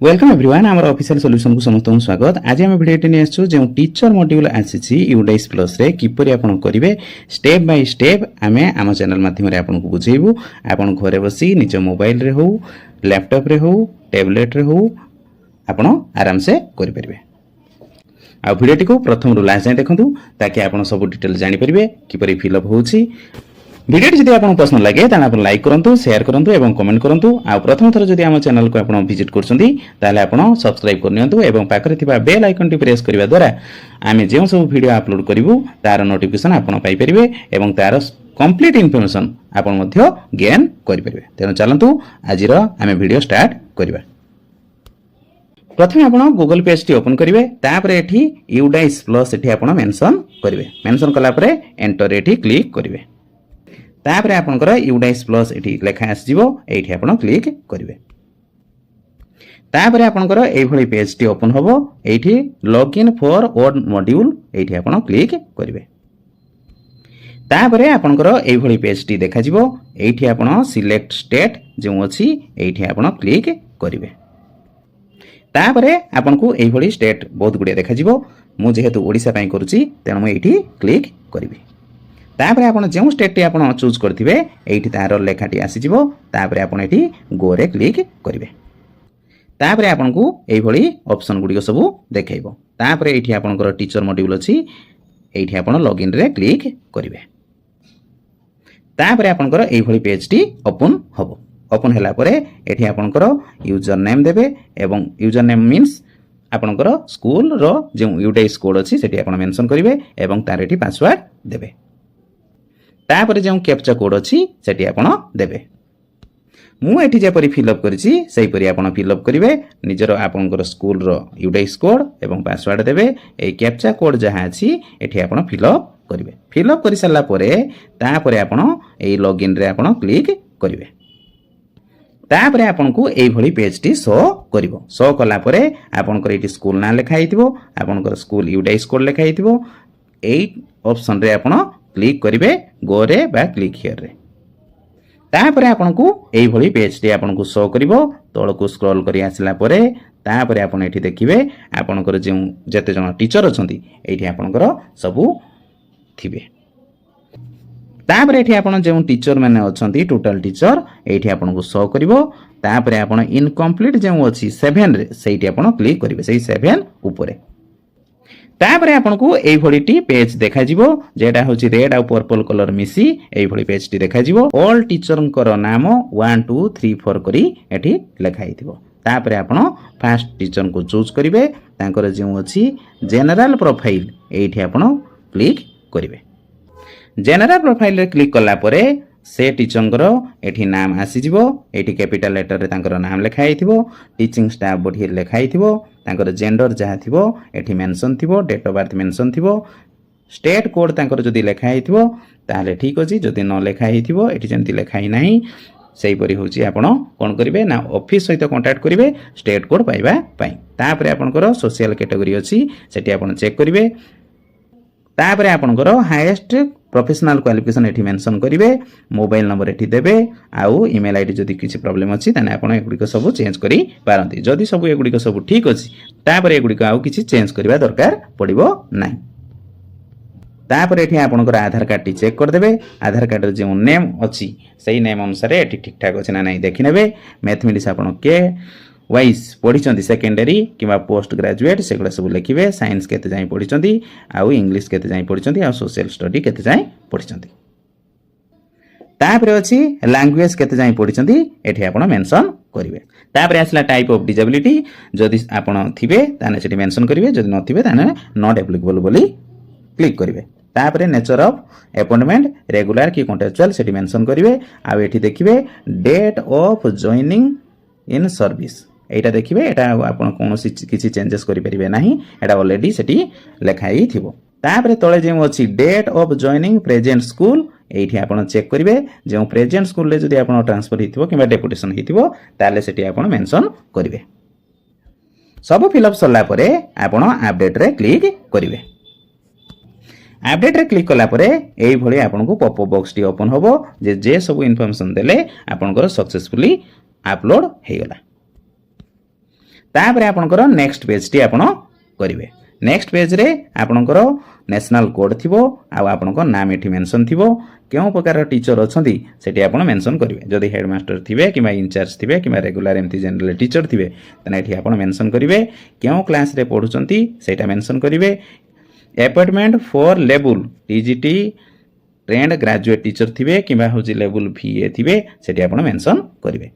Welcome everyone आम official solution को समस्त स्वागत। आज आम भिडियो नहीं आसू जो टीचर मॉड्यूल आसी यूडाइस प्लस रे किपरि आपण करिवे स्टेप बाय स्टेप आमे आम चैनल माध्यम रे आपण को बुझेबू। आपण घरे बसी निज मोबाइल रे हो लैपटॉप रे हो टैबलेट रे हो आपण आराम से करि परिबे। आ भिडियोटी को प्रथम रु लास्ट जाय देखंतु ताकि आपण सब डिटेल जानि परिबे किपरि फिल अप होउची। भिडियोटी जदि आपको पसंद लगे ताले आपण लाइक करंतु शेयर करंतु एवं कमेंट करंतु। आ प्रथम थर जदि आम चैनल को आपण विजिट करछंती ताले आपण सब्सक्राइब करनियंतु एवं पाखरे थिबा बेल आइकन टी प्रेस करबा द्वारा आमे जे सब वीडियो अपलोड करिवु तार नोटिफिकेशन आपण पाई परिबे एवं तार कंप्लीट इन्फॉर्मेशन आपण मध्ये गेन करि परिबे। तेनो चलंतु आजिर आमे वीडियो स्टार्ट करबा। प्रथम आपण गूगल पेज टी ओपन करिवे तापरे एठी यूडाइस प्लस एठी आपण मेंशन करिवे। मेंशन कला परे एंटर एठी क्लिक करिवे। तापरे आपनकर यूडाइस प्लस एठी लेखा आसीबो एठी आपण क्लिक करिवे। तापरे आपनकर एई भली पेज टी ओपन होबो एठी लॉगिन फॉर ओड मॉड्यूल एठी आपण क्लिक करिवे। तापरे आपनकर एई भली पेज टी देखा जिवो एठी आपण सिलेक्ट स्टेट जो अछि एठी आपण क्लिक करिवे। तापरे आपनकु एई भली स्टेट बहुत गुडे देखा जिवो। मु जेहेतु ओडिसा पई करूची तेनु मु एठी क्लिक करिवे। तापरे आपण जो स्टेट टी आपण चूज करथिबे एठी तार लेखाटी आसी जिवो। तापरे आपण एठी गो रे क्लिक करिवे। तापरे आपनकु एई भली ऑप्शन गुडी सब देखाइबो। तापरे एठी आपनकर टीचर मॉड्यूल अछि एठी आपण लॉगिन रे क्लिक करिवे। तापरे आपनकर एई भली पेज टी ओपन होबो। ओपन हैला परे एठी आपनकर यूजर नेम देबे एवं यूजर नेम मींस आपनकर स्कूल रो जो यूडाइस कोड अछि सेठी आपण मेंशन करिवे एवं तार एठी पासवर्ड देबे। तापर जो कैप्चा कोड अछि सेठी आपण देबे। मु एठी जे परि फिल अप करछि सेही परि आपण फिल अप करिवे। निजरो आपनकर स्कूल रो यूडाइस कोड एवं पासवर्ड देबे। ए कैप्चा कोड जहा अछि एठी आपण फिल अप करिवे। फिल अप करि सल्ला परे तापरे आपण ए लॉगिन रे आपण क्लिक करिवे। तापरे आपनकु एई भली पेज टी शो करिवो। शो कला परे आपनकर एठी स्कूल ना लेखा हिथिबो आपनकर स्कूल यूडाइस कोड लेखा हिथिबो। एई ऑप्शन रे आपण क्लिक करिवे गो रे बा क्लिक हियर रे। तापरे आपनकु एई भली पेज टी आपनकु शो करिवो। तळकु स्क्रॉल करि आसिला परे तापरे आपण एठी देखिबे आपनकर जे जते जण टीचर अछंती एठी आपनकर सबु थिबे। तापरे एठी आपण जे टीचर माने अछंती टोटल टीचर एठी आपनकु शो करिवो। तापरे आपण इनकम्प्लीट जे अछि 7 रे सेठी आपण क्लिक करिवे सेही 7 ऊपरे। तापरे आपनकु एई भली टी पेज देखा जिवो जेटा होची रेड आ पर्पल कलर मिसी एई भली पेज टी देखा जिवो। ऑल टीचरंकर नाम 1 2 3 4 करी एठी लेखा हिथिबो। तापरे आपण फर्स्ट टीचर को चूज करिवे। तांकर जे अछि जनरल प्रोफाइल एठी आपण क्लिक करिवे। जनरल प्रोफाइल रे क्लिक कला परे से टीचरंकर एठी नाम आसी जिवो। एठी कैपिटल लेटर रे तांकर नाम लेखा हिथिबो। टीचिंग स्टाफ बढी लेखा हिथिबो। तांकर जेंडर जहा थिबो एठी मेंशन थिबो। डेट ऑफ बर्थ मेंशन थिबो। स्टेट कोड तांकर जदी लेखा हिथिबो ताले ठीक अछि। जदी न लेखा हिथिबो एठी जेंति लेखा हि नाही सेही परि होची आपण कोन करिवे ना ऑफिस सहित कांटेक्ट करिवे स्टेट कोड पाइबा पई। तापरे आपनकर सोशल कैटेगरी अछि सेठी आपण चेक करिवे। तापरे आपनकर हाईएस्ट प्रोफेशनल क्वालिफिकेशन एठी मेंशन करिवे। मोबाइल नंबर एठी देबे आउ ईमेल आईडी जदी किछि प्रॉब्लम अछि ताने आपण एगुडी को सब चेंज करि पारंती। जदी सब एगुडी को सब ठीक अछि तापरे एगुडी को आउ किछि चेंज करबा दरकार पड़िबो नै। तापरे एठी आपनकर आधार कार्ड टी चेक कर देबे। आधार कार्ड रे जे नेम अछि सेही नेम अनुसार एठी ठीक ठाक अछि ना नै देखि नेबे। मैथमेटिक्स आपण के वाइज पढ़ी सेकेंडरी किंवा पोस्ट ग्रेजुएट सेगुड़ा सब लिखिए। साइंस केते जाई पढ़ी आउ इंग्लिश केते जाई पढ़ी आउ सोशल स्टडी केते जाई पढ़ी। तापरे अछि लैंग्वेज केते जाई पढ़ी एठी आपण मेंशन करिवे। तापरे आसला टाइप ऑफ डिसेबिलिटी जदि आपण थिबे ताने सेठी मेंशन करिवे। जदि न थिबे ताने नॉट एप्लीकेबल बोली क्लिक करिवे। तापरे नेचर ऑफ अपॉइंटमेंट रेगुलर की कॉन्ट्रेक्चुअल सेठी मेंशन करिवे। आउ एठी देखिवे date of joining in service एटा देखिबे। एटा आपण कोनोसी किछि चेंजेस करि परिबे नाही। एटा ऑलरेडी सेठी लेखाई थिबो। तापरे तळे जे अछि date of joining present school एठी आपण चेक करिवे। जे प्रेजेंट स्कूल रे जदि आपण ट्रांसफर हिथिबो किबा डेपुटेशन हिथिबो ताले सेठी आपण मेंशन करिवे। सब फिल अप सरला परे आपण अपडेट रे क्लिक करिवे। अपडेट रे क्लिक कला परे एई भली आपनको पॉप अप बॉक्स टी ओपन होबो जे सब इन्फॉर्मेशन देले आपनकर सक्सेसफुली अपलोड हे गला। तापर आपणकर नेक्स्ट पेज टी आपण करिवे नेक्स्ट पेज रे आपणकर नेशनल कोड थिबो आ आपणकर नाम एठी मेंशन थिबो केउ प्रकार टीचर अछंती सेठी आपण मेंशन करिवे जदी हेडमास्टर थिबे किबा इंचार्ज थिबे किबा रेगुलर एमती जनरल टीचर थिबे तने एठी आपण मेंशन करिवे केउ क्लास रे पढुचंती सेटा मेंशन करिवे appointment for level TGT trained graduate teacher थिबे किबा होजी लेवल VA थिबे सेठी आपण मेंशन करिवे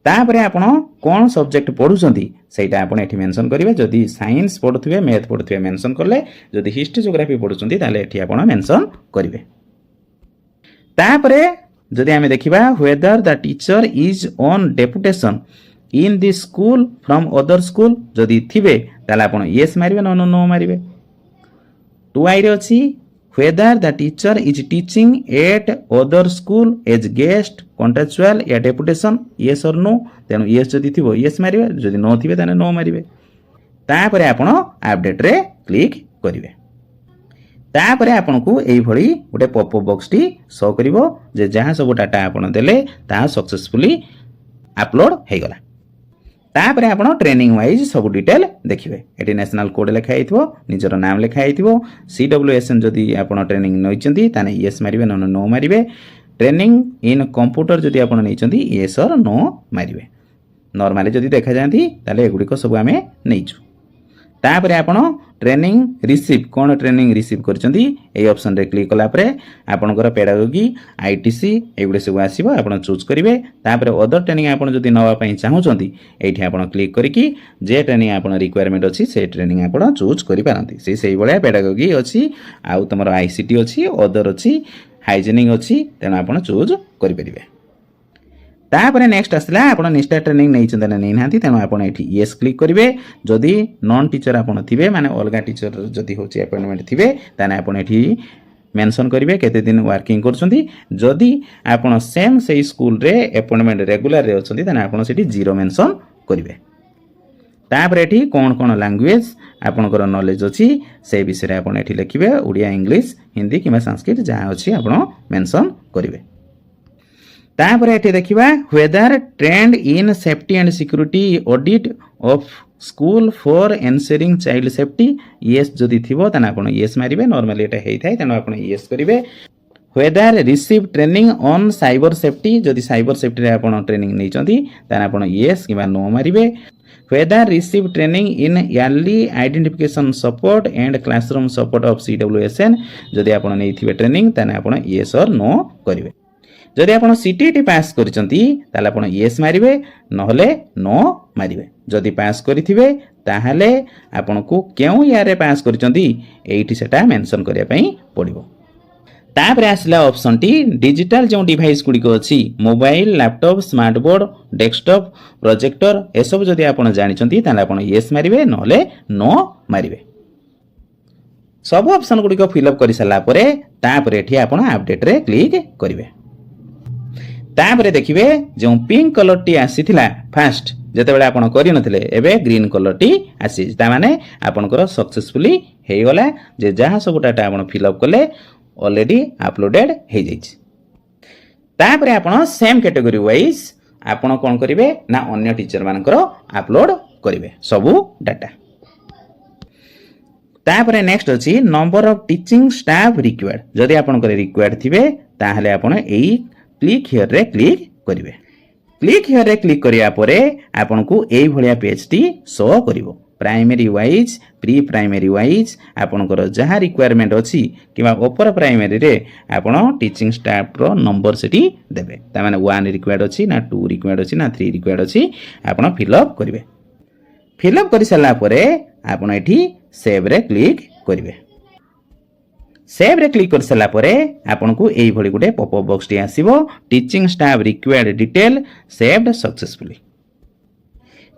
तापरे आपण कोन सब्जेक्ट पढुचंती सेटा आपण एठी मेंशन करिवे जदी साइंस पढुथिबे मैथ पढुथिबे मेंशन करले जदी हिस्ट्री ज्योग्राफी पढुचंती ताले एठी आपण मेंशन करिवे तापरे जदी हमें देखिबा whether the teacher is on deputation in the school from other school जदी थिबे ताले आपण yes मारिवे नो मारिवे 2i रे अछि whether the teacher is teaching at other school as guest contractual या deputation yes or no तेनु yes जदी थिबो yes मारिवे जदी no थिबे ताने no मारिवे तापरे आपण अपडेट रे क्लिक करिवे तापरे आपण को एई भली गोटे पॉपअप बॉक्स टी शो करिवो जे जहां सब डाटा आपण देले ता सक्सेसफुली अपलोड हे गला तापरे आपण ट्रेनिंग वाइज सब डिटेल देखिबे एटी नेशनल कोड लिखा हिथबो निजर नाम लिखा हिथबो CWSN जदी आपण ट्रेनिंग नइचंती ताने यस मारिबे नो मारिबे ट्रेनिंग इन कंप्यूटर जदी आपण नइचंती यस और नो मारिबे नॉर्मली जदी देखा जानती ताले एगुडी को सब हमें नइचु तापरे आपण ट्रेनिंग रिसीव कोन ट्रेनिंग रिसीव करचंती ए ऑप्शन रे क्लिक कला परे आपनकर पेडागोगी आईटीसी एगुडे सब आसीबो आपण चूज करिवे तापरे अदर ट्रेनिंग आपण जदी नवा पई चाहुचंती एठी आपण क्लिक करिकि जे ट्रेनिंग आपण रिक्वायरमेंट अछि से ट्रेनिंग आपण चूज करि पारंती सेही बळे पेडागोगी अछि आ तमरो आईसीटी अछि अदर अछि हाइजेनिक अछि तेना आपण चूज करि परिवे तापरे नेक्स्ट आसला आपण निष्ठा ट्रेनिंग नै चंदन नै नांती तेनो आपण एठी यस क्लिक करिवे जदी नॉन टीचर आपण थिबे माने अलगा टीचर जदी होची अपॉइंटमेंट थिबे ताने आपण एठी मेंशन करिवे केते दिन वर्किंग करछंती जदी आपण सेम सेही स्कूल रे अपॉइंटमेंट रेगुलर रे अछंती ताने आपण सेठी जीरो मेंशन करिवे तापरे एठी कोन कोन लैंग्वेज आपनकर नॉलेज अछि से विषय रे आपण एठी लिखिबे ओडिया इंग्लिश हिंदी किबा संस्कृत जहां अछि आपण मेंशन करिवे तापर एठी देखिबा whether trained in safety and security audit of school for ensuring child safety yes जदी थिबो तने आपण yes मारिबे नॉर्मली एटा हेइ थाय तने आपण yes करिवे whether receive training on cyber safety जदी cyber safety रे आपण ट्रेनिंग नै चंती तने आपण yes किबा no मारिबे whether receive training in early identification support and classroom support of CWSN जदी आपण नै थिबे ट्रेनिंग तने आपण yes or no करिवे जदि आपण सीटीटी पास करिसंती ताले आपण यस मारिबे नहले नो मारिबे जदि पास करिथिबे ताहाले आपण को केउ यारे पास करिसंती एठी सेटा मेंशन करिया पई पडिबो तापरे आसला ऑप्शन टी डिजिटल जो डिवाइस गुडी को अछि mobile laptop smart board desktop projector ए सब जदि आपण जानिसंती ताले आपण यस मारिबे नहले नो मारिबे सब ऑप्शन गुडी को फिल अप करि सला परे तापरे एठी आपण अपडेट रे क्लिक करिवे तापरे देखिबे जो पिंक कलर टी आसीथिला फास्ट जते बेले आपण करि नथिले एबे ग्रीन कलर टी आसी ता माने आपनकर सक्सेसफुली हे गला जे जहां सब डाटा आपण फिल अप करले ऑलरेडी अपलोडेड हे जाइछ तापरे आपण सेम कैटेगरी वाइज आपण कोन करिवे ना अन्य टीचर मानकर अपलोड करिवे सब डाटा तापरे नेक्स्ट अछि number of teaching staff required जदि आपनकर रिक्वायर्ड थिबे ताहाले आपण एई क्लिक हियर रे क्लिक करिवे क्लिक हियर रे क्लिक करिया परे आपन को एई भलिया पेज टी शो करिवो primary wise pre primary wise आपनकर जहा रिक्वायरमेंट अछि किबा ऊपर प्राइमरी रे आपण टीचिंग स्टाफ रो नंबर सेटी देबे ता माने 1 रिक्वायर्ड अछि ना 2 रिक्वायर्ड अछि ना 3 रिक्वायर्ड अछि आपण फिल अप करिवे फिल अप करि सला परे आपण एठी सेव रे क्लिक करिवे सेव रे क्लिक कर सला परे आपन को एई भली गुटे पॉपअप बॉक्स टी आसीबो teaching staff required detail saved successfully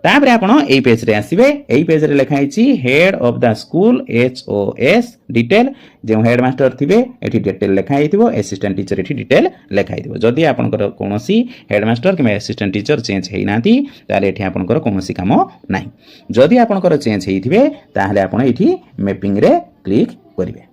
तापरे आपण एई पेज रे आसीबे एई पेज रे लिखा हिची head of the school HOS detail जे हेडमास्टर थिबे एठी डिटेल लिखा हिथिबो असिस्टेंट टीचर एठी डिटेल लिखा हिथिबो जदी आपनकर कोनोसी हेडमास्टर कि असिस्टेंट टीचर चेंज हेइ नाथि ताले एठी आपनकर कोनोसी काम नाही जदी आपनकर चेंज हेइथिबे ताहाले आपण एठी मैपिंग रे क्लिक करिवे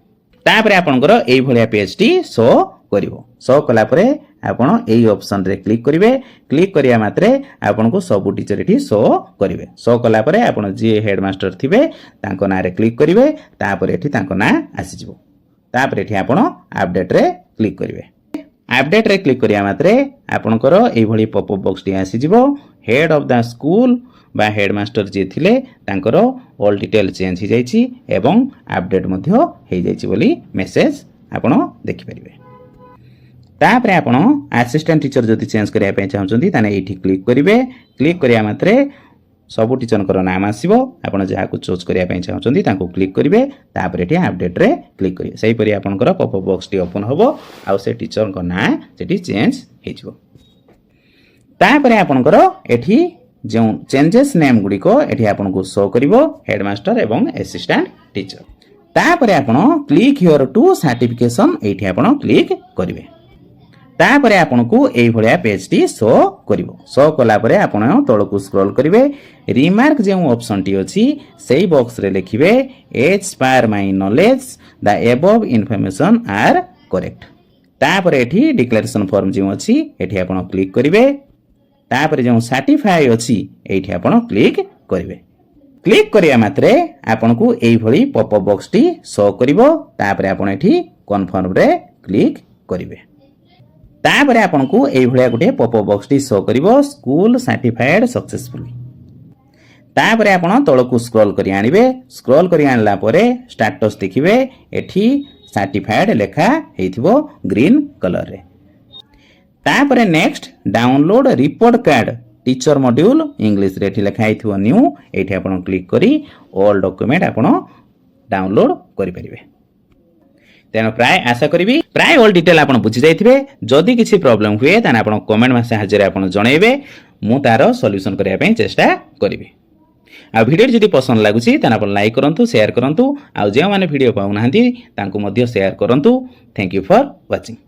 तापरे आपनकर एई भलिया पेज टी शो करिवो शो कला परे ଆପଣ ଏଇ ଅପସନରେ କ୍ଲିକ୍ କରିବେ। କ୍ଲିକ୍ କରିବା ମାତ୍ରେ ଆପଣଙ୍କୁ ସବୁ ଟିଚର ଏଠି ଶୋ କରିବେ। ଶୋ କଲା ପରେ ଆପଣ ଯିଏ ହେଡମାଷ୍ଟର ଥିବେ ତାଙ୍କ ନାଁରେ କ୍ଲିକ୍ କରିବେ। ତାପରେ ଏଠି ତାଙ୍କ ନାଁ ଆସିଯିବ। ତାପରେ ଏଠି ଆପଣ ଆପଡେଟରେ କ୍ଲିକ୍ କରିବେ। ଆପଡେଟରେ କ୍ଲିକ୍ କରିବା ମାତ୍ରେ ଆପଣଙ୍କର ଏଇଭଳି ପପଅପ୍ ବକ୍ସଟି ଆସିଯିବ। ହେଡ୍ ଅଫ୍ ଦ ସ୍କୁଲ ବା ହେଡମାଷ୍ଟର ଯିଏ ଥିଲେ ତାଙ୍କର ଅଲ୍ ଡିଟେଲ୍ ଚେଞ୍ଜ ହେଇଯାଇଛି ଏବଂ ଆପଡେଟ୍ ମଧ୍ୟ ହେଇଯାଇଛି ବୋଲି ମେସେଜ ଆପଣ ଦେଖିପାରିବେ। ତାପରେ ଆପଣ ଆସିଷ୍ଟାଣ୍ଟ ଟିଚର ଯଦି ଚେଞ୍ଜ କରିବା ପାଇଁ ଚାହୁଁଛନ୍ତି ତାହେଲେ ଏଇଠି କ୍ଲିକ୍ କରିବେ। କ୍ଲିକ୍ କରିବା ମାତ୍ରେ ସବୁ ଟିଚରଙ୍କର ନାମ ଆସିବ। ଆପଣ ଯାହାକୁ ଚୁଜ୍ କରିବା ପାଇଁ ଚାହୁଁଛନ୍ତି ତାଙ୍କୁ କ୍ଲିକ୍ କରିବେ। ତାପରେ ଏଠି ଆପଡେଟରେ କ୍ଲିକ୍ କରିବେ। ସେହିପରି ଆପଣଙ୍କର ପପଅପ୍ ବକ୍ସଟି ଓପନ୍ ହେବ ଆଉ ସେ ଟିଚରଙ୍କ ନାଁ ସେଠି ଚେଞ୍ଜ ହେଇଯିବ। ତାପରେ ଆପଣଙ୍କର ଏଠି ଯେଉଁ ଚେଞ୍ଜେସ୍ ନେମ୍ ଗୁଡ଼ିକ ଏଠି ଆପଣଙ୍କୁ ଶୋ କରିବ ହେଡମାଷ୍ଟର ଏବଂ ଆସିଷ୍ଟାଣ୍ଟ ଟିଚର। ତାପରେ ଆପଣ କ୍ଲିକ୍ ହିଅର ଟୁ ସାର୍ଟିଫିକେସନ ଏଇଠି ଆପଣ କ୍ଲିକ୍ କରିବେ। ତାପରେ ଆପଣଙ୍କୁ ଏଇଭଳିଆ ପେଜଟି ଶୋ କରିବ। ଶୋ କଲା ପରେ ଆପଣ ତଳକୁ ସ୍କ୍ରୋଲ କରିବେ। ରିମାର୍କ ଯେଉଁ ଅପସନଟି ଅଛି ସେଇ ବକ୍ସରେ ଲେଖିବେ as per my knowledge the above information are correct. ତାପରେ ଏଠି ଡିକ୍ଲାରେସନ ଫର୍ମ ଯେଉଁ ଅଛି ଏଠି ଆପଣ କ୍ଲିକ୍ କରିବେ। ତାପରେ ଯେଉଁ ସାର୍ଟିଫାଏ ଅଛି ଏଇଠି ଆପଣ କ୍ଲିକ୍ କରିବେ। କ୍ଲିକ୍ କରିବା ମାତ୍ରେ ଆପଣଙ୍କୁ ଏଇଭଳି ପପଅପ୍ ବକ୍ସଟି ଶୋ କରିବ। ତାପରେ ଆପଣ ଏଠି କନଫର୍ମରେ କ୍ଲିକ୍ କରିବେ। ତାପରେ ଆପଣଙ୍କୁ ଏଇଭଳିଆ ଗୋଟେ ପପଅପ୍ ବକ୍ସଟି ଶୋ କରିବ ସ୍କୁଲ ସାର୍ଟିଫାଏଡ ସକ୍ସେସଫୁଲି। ତାପରେ ଆପଣ ତଳକୁ ସ୍କ୍ରୋଲ କରି ଆଣିବେ। ସ୍କ୍ରୋଲ କରି ଆଣିଲା ପରେ ଷ୍ଟାଟସ୍ ଦେଖିବେ ଏଠି ସାର୍ଟିଫାଏଡ ଲେଖା ହେଇଥିବ ଗ୍ରୀନ୍ କଲରରେ। ତାପରେ next download report card teacher module ଇଂଲିଶରେ ଏଠି ଲେଖା ହେଇଥିବ ନ୍ୟୁ। ଏଇଠି ଆପଣ କ୍ଲିକ୍ କରି ଅଲ୍ ଡକ୍ୟୁମେଣ୍ଟ ଆପଣ ଡାଉନଲୋଡ କରିପାରିବେ। ତେଣୁ ପ୍ରାୟ ଆଶା କରିବି ପ୍ରାୟ ଅଲ୍ ଡିଟେଲ୍ ଆପଣ ବୁଝିଯାଇଥିବେ। ଯଦି କିଛି ପ୍ରୋବ୍ଲେମ୍ ହୁଏ ତାହେଲେ ଆପଣ କମେଣ୍ଟ ସାହାଯ୍ୟରେ ଆପଣ ଜଣାଇବେ। ମୁଁ ତାର ସଲ୍ୟୁସନ୍ କରିବା ପାଇଁ ଚେଷ୍ଟା କରିବି। ଆଉ ଭିଡ଼ିଓ ଯଦି ପସନ୍ଦ ଲାଗୁଛି ତାହେଲେ ଆପଣ ଲାଇକ୍ କରନ୍ତୁ, ସେୟାର କରନ୍ତୁ। ଆଉ ଯେଉଁମାନେ ଭିଡ଼ିଓ ପାଉନାହାନ୍ତି ତାଙ୍କୁ ମଧ୍ୟ ସେୟାର କରନ୍ତୁ। Thank you for watching.